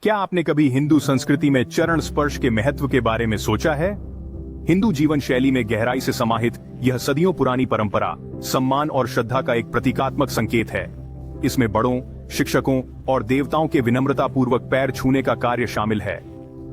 क्या आपने कभी हिंदू संस्कृति में चरण स्पर्श के महत्व के बारे में सोचा है? हिंदू जीवन शैली में गहराई से समाहित यह सदियों पुरानी परंपरा सम्मान और श्रद्धा का एक प्रतीकात्मक संकेत है। इसमें बड़ों, शिक्षकों और देवताओं के विनम्रता पूर्वक पैर छूने का कार्य शामिल है।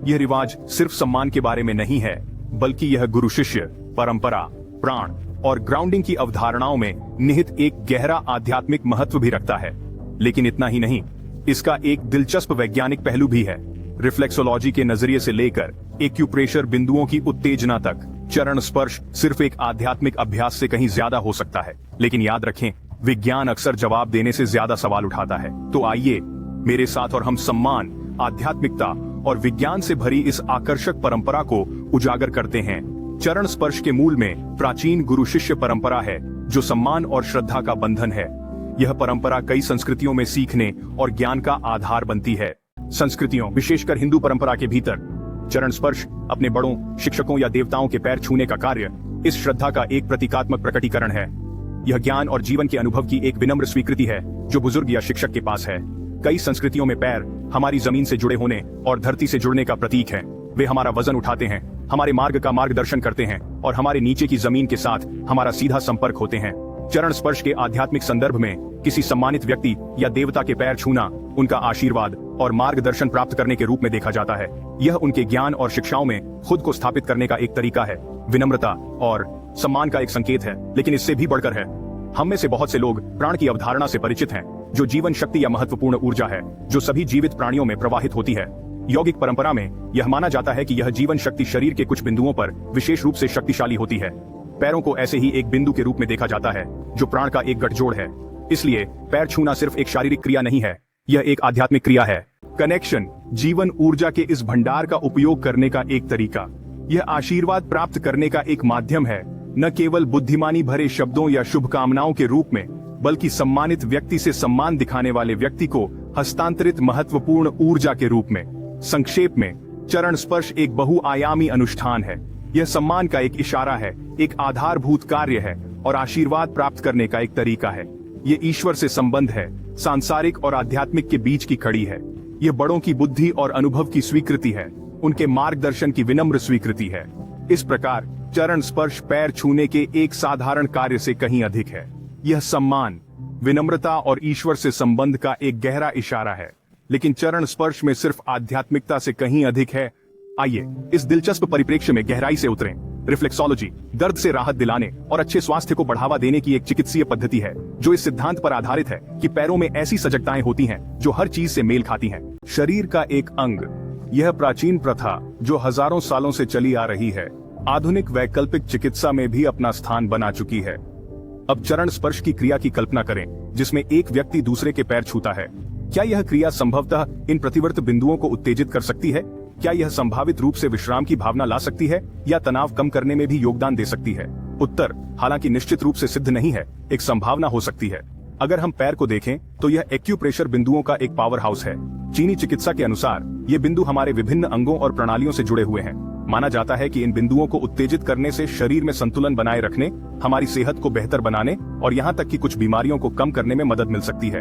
यह रिवाज सिर्फ सम्मान के बारे में नहीं है, बल्कि यह गुरु शिष्य, परंपरा, प्राण और ग्राउंडिंग की अवधारणाओं में निहित एक गहरा आध्यात्मिक महत्व भी रखता है। लेकिन इतना ही नहीं, इसका एक दिलचस्प वैज्ञानिक पहलू भी है। रिफ्लेक्सोलॉजी के नजरिए से लेकर एक्यूप्रेशर बिंदुओं की उत्तेजना तक चरण स्पर्श सिर्फ एक आध्यात्मिक अभ्यास से कहीं ज्यादा हो सकता है। लेकिन याद रखें, विज्ञान अक्सर जवाब देने से ज्यादा सवाल उठाता है। तो आइए मेरे साथ और हम सम्मान, आध्यात्मिकता और विज्ञान से भरी इस आकर्षक परंपरा को उजागर करते हैं। चरण स्पर्श के मूल में प्राचीन गुरु शिष्य परंपरा है, जो सम्मान और श्रद्धा का बंधन है। यह परंपरा कई संस्कृतियों में सीखने और ज्ञान का आधार बनती है। संस्कृतियों, विशेषकर हिंदू परंपरा के भीतर, चरण स्पर्श अपने बड़ों, शिक्षकों या देवताओं के पैर छूने का कार्य इस श्रद्धा का एक प्रतीकात्मक प्रकटीकरण है। यह ज्ञान और जीवन के अनुभव की एक विनम्र स्वीकृति है जो बुजुर्ग या शिक्षक के पास है। कई संस्कृतियों में पैर हमारी जमीन से जुड़े होने और धरती से जुड़ने का प्रतीक है। वे हमारा वजन उठाते हैं, हमारे मार्ग का मार्गदर्शन करते हैं और हमारे नीचे की जमीन के साथ हमारा सीधा संपर्क होते हैं। चरण स्पर्श के आध्यात्मिक संदर्भ में किसी सम्मानित व्यक्ति या देवता के पैर छूना उनका आशीर्वाद और मार्गदर्शन प्राप्त करने के रूप में देखा जाता है। यह उनके ज्ञान और शिक्षाओं में खुद को स्थापित करने का एक तरीका है, विनम्रता और सम्मान का एक संकेत है। लेकिन इससे भी बढ़कर है, हम में से बहुत से लोग प्राण की अवधारणा से परिचित हैं, जो जीवन शक्ति या महत्वपूर्ण ऊर्जा है जो सभी जीवित प्राणियों में प्रवाहित होती है। यौगिक परंपरा में यह माना जाता है कि यह जीवन शक्ति शरीर के कुछ बिंदुओं पर विशेष रूप से शक्तिशाली होती है। पैरों को ऐसे ही एक बिंदु के रूप में देखा जाता है जो प्राण का एक गठजोड़ है। इसलिए पैर छूना सिर्फ एक शारीरिक क्रिया नहीं है, यह एक आध्यात्मिक क्रिया है। कनेक्शन, जीवन ऊर्जा के इस भंडार का उपयोग करने का एक तरीका। यह आशीर्वाद प्राप्त करने का एक माध्यम है, न केवल बुद्धिमानी भरे शब्दों या शुभकामनाओं के रूप में, बल्कि सम्मानित व्यक्ति से सम्मान दिखाने वाले व्यक्ति को हस्तांतरित महत्वपूर्ण ऊर्जा के रूप में। संक्षेप में, चरण स्पर्श एक बहुआयामी अनुष्ठान है। यह सम्मान का एक इशारा है, एक आधारभूत कार्य है और आशीर्वाद प्राप्त करने का एक तरीका है। ये ईश्वर से संबंध है, सांसारिक और आध्यात्मिक के बीच की कड़ी है। यह बड़ों की बुद्धि और अनुभव की स्वीकृति है, उनके मार्गदर्शन की विनम्र स्वीकृति है। इस प्रकार चरण स्पर्श पैर छूने के एक साधारण कार्य से कहीं अधिक है। यह सम्मान, विनम्रता और ईश्वर से संबंध का एक गहरा इशारा है। लेकिन चरण स्पर्श में सिर्फ आध्यात्मिकता से कहीं अधिक है। आइए इस दिलचस्प परिप्रेक्ष्य में गहराई से उतरें। रिफ्लेक्सोलॉजी दर्द से राहत दिलाने और अच्छे स्वास्थ्य को बढ़ावा देने की एक चिकित्सीय पद्धति है, जो इस सिद्धांत पर आधारित है कि पैरों में ऐसी सजगताएं होती हैं जो हर चीज से मेल खाती हैं। शरीर का एक अंग, यह प्राचीन प्रथा जो हजारों सालों से चली आ रही है, आधुनिक वैकल्पिक चिकित्सा में भी अपना स्थान बना चुकी है। अब चरण स्पर्श की क्रिया की कल्पना करें जिसमें एक व्यक्ति दूसरे के पैर छूता है। क्या यह क्रिया संभवतः इन प्रतिवर्त बिंदुओं को उत्तेजित कर सकती है? क्या यह संभावित रूप से विश्राम की भावना ला सकती है या तनाव कम करने में भी योगदान दे सकती है? उत्तर, हालांकि निश्चित रूप से सिद्ध नहीं है, एक संभावना हो सकती है। अगर हम पैर को देखें तो यह एक्यूप्रेशर बिंदुओं का एक पावर हाउस है। चीनी चिकित्सा के अनुसार ये बिंदु हमारे विभिन्न अंगों और प्रणालियों से जुड़े हुए हैं। माना जाता है कि इन बिंदुओं को उत्तेजित करने से शरीर में संतुलन बनाए रखने, हमारी सेहत को बेहतर बनाने और यहाँ तक कि कुछ बीमारियों को कम करने में मदद मिल सकती है।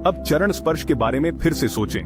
अब चरण स्पर्श के बारे में फिर से सोचें।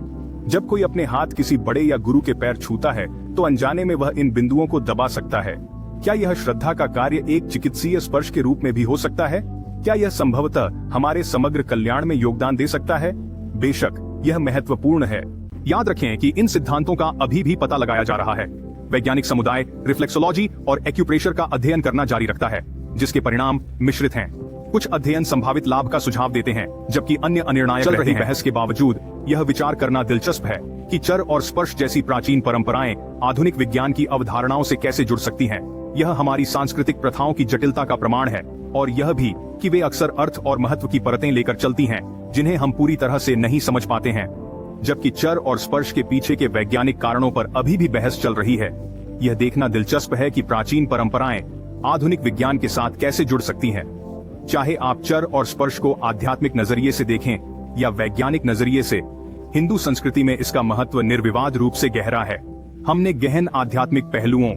जब कोई अपने हाथ किसी बड़े या गुरु के पैर छूता है तो अनजाने में वह इन बिंदुओं को दबा सकता है। क्या यह श्रद्धा का कार्य एक चिकित्सीय स्पर्श के रूप में भी हो सकता है? क्या यह संभवतः हमारे समग्र कल्याण में योगदान दे सकता है? बेशक यह महत्वपूर्ण है। याद रखें कि इन सिद्धांतों का अभी भी पता लगाया जा रहा है। वैज्ञानिक समुदाय रिफ्लेक्सोलॉजी और एक्यूप्रेशर का अध्ययन करना जारी रखता है, जिसके परिणाम मिश्रित हैं। कुछ अध्ययन संभावित लाभ का सुझाव देते हैं, जबकि अन्य अनिर्णायक रहते हैं। बहस के बावजूद यह विचार करना दिलचस्प है कि चर और स्पर्श जैसी प्राचीन परंपराएं आधुनिक विज्ञान की अवधारणाओं से कैसे जुड़ सकती हैं। यह हमारी सांस्कृतिक प्रथाओं की जटिलता का प्रमाण है और यह भी कि वे अक्सर अर्थ और महत्व की परतें लेकर चलती हैं, जिन्हें हम पूरी तरह से नहीं समझ पाते हैं। जबकि चर और स्पर्श के पीछे के वैज्ञानिक कारणों पर अभी भी बहस चल रही है। यह देखना दिलचस्प है कि प्राचीन परंपराएं आधुनिक विज्ञान के साथ कैसे जुड़ सकती हैं। चाहे आप चर और स्पर्श को आध्यात्मिक नजरिए से देखें या वैज्ञानिक नजरिए से, हिंदू संस्कृति में इसका महत्व निर्विवाद रूप से गहरा है। हमने गहन आध्यात्मिक पहलुओं,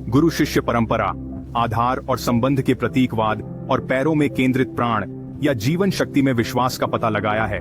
गुरु शिष्य परंपरा, आधार और संबंध के प्रतीकवाद और पैरों में केंद्रित प्राण या जीवन शक्ति में विश्वास का पता लगाया है।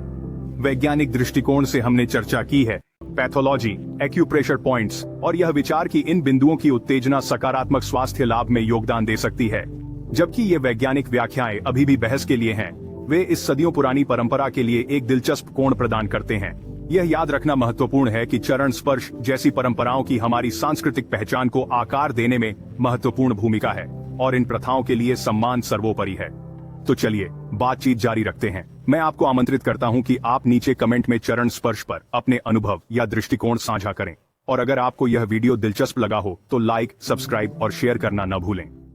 वैज्ञानिक दृष्टिकोण से हमने चर्चा की है पैथोलॉजी, एक्यूप्रेशर पॉइंट्स और यह विचार कि इन बिंदुओं की उत्तेजना सकारात्मक स्वास्थ्य लाभ में योगदान दे सकती है। जबकि ये वैज्ञानिक व्याख्याएं अभी भी बहस के लिए हैं, वे इस सदियों पुरानी परंपरा के लिए एक दिलचस्प कोण प्रदान करते हैं। यह याद रखना महत्वपूर्ण है कि चरण स्पर्श जैसी परंपराओं की हमारी सांस्कृतिक पहचान को आकार देने में महत्वपूर्ण भूमिका है और इन प्रथाओं के लिए सम्मान सर्वोपरि है। तो चलिए बातचीत जारी रखते हैं। मैं आपको आमंत्रित करता हूं कि आप नीचे कमेंट में चरण स्पर्श पर अपने अनुभव या दृष्टिकोण साझा करें। और अगर आपको यह वीडियो दिलचस्प लगा हो तो लाइक, सब्सक्राइब और शेयर करना न भूलें।